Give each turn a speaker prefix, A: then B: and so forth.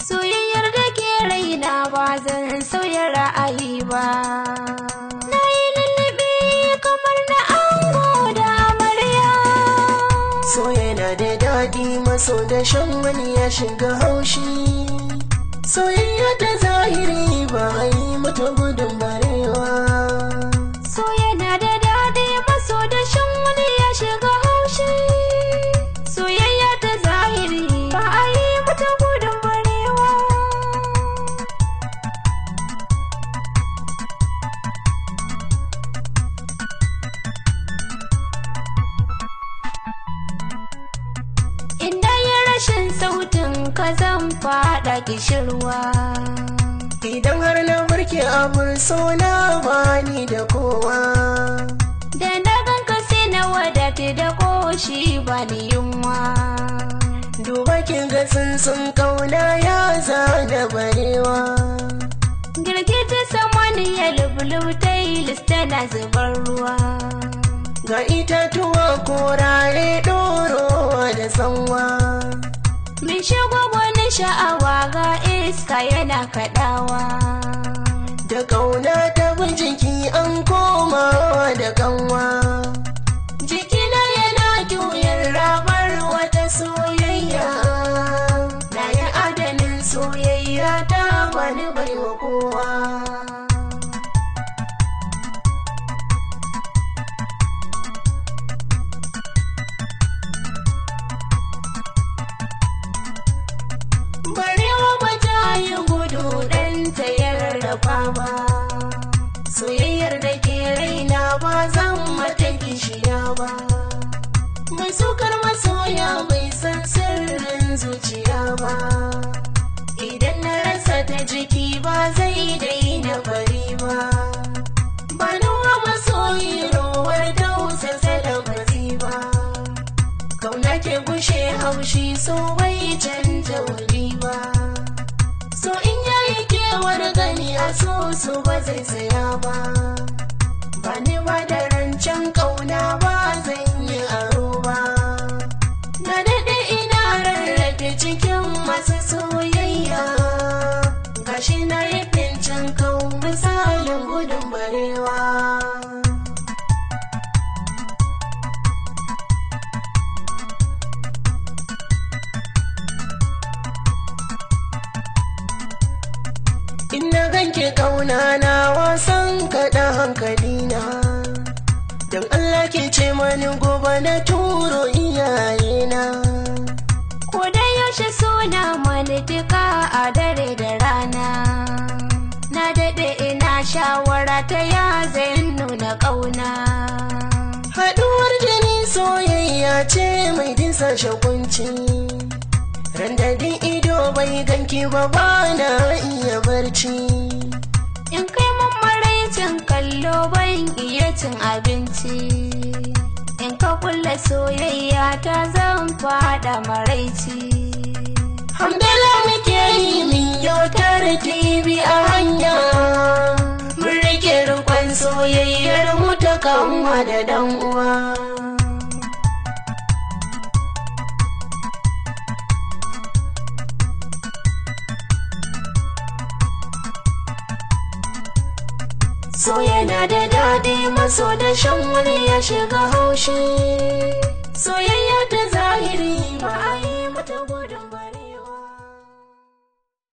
A: Soyayyar da ke raina ba zan sauya ra'ayi ba. Na yi lullube kamar na ango da amarya.
B: So yana da daɗi maso da shan wani ya shiga haushi. Soyayya ta zahiri ba a yi mata gudun barewa.
A: So yana da daɗi maso da shan wani ya shiga haushi. Soyayya ta zahiri ba a yi mata gudun barewa. Inda ya rashin sautin ka zan faɗa kishirwa.
B: Idan har na barke abin so na bani da kowa.
A: Da na ganka sai na wadata da ƙoshi bani yunwa.
B: Duba kin ga tsuntsun kauna ya zana barewa.
A: Girgita samaniya lubulubtai tana zubar ruwa.
B: Ga itatuwa korare ɗorowa da sanwa.
A: Min shigo wani sha'awa ga iska yana kaɗawa.
B: Da ƙauna ta bin jiki an komawa da kanwa.
A: Jikina yana juyar rabar wata soyayya.
B: Na yi adanin soyayya ta bani baiwa kowa.
A: Barewa ba ta yi gudu ɗan ta yarrafa ba.
B: Soyayyar da ke raina ba zan mata kishiya ba. Mai sukar masoya bai san sirrin zuciya ba. Idan na rasa ta jiki ba zai daina bari ba. Ba nuwa masoyi rowar tausasa da bari ba. Kauna ke gushe haushi so bai canja wuri ba. So in yayi kewar gani a so ba zai saya ba. Ba ni ba da rancen kauna ba zan yi aro ba. Na daɗe ina rarrafe cikin masu soyayya. Gashi na yi fincin kau misalin gudun barewa. Ina ganke kauna na wasan kaɗa hankalina. Don Allah ke ce mani gobe na turo iyayena.
A: Ko da yaushe suna mani duka a dare da rana. Na daɗe ina shawara ta ya zan nuna ƙauna.
B: Haɗuwar jini soyayya ce mai disa shakunci. Randadin ido bai ganki ba na iya barci.
A: In kai mun maraicin kallo ban iya cin abinci. In ka kulle soyayya ta zan faɗa maraici.
B: Hamdala muke yi min yautar TV a hanya. Mun rike rikon soyayyar mu ta kanwa da dan uwa. So yana da daɗi maso da shan wani ya shiga haushi. Soyayya ta zahiri ba a yi mata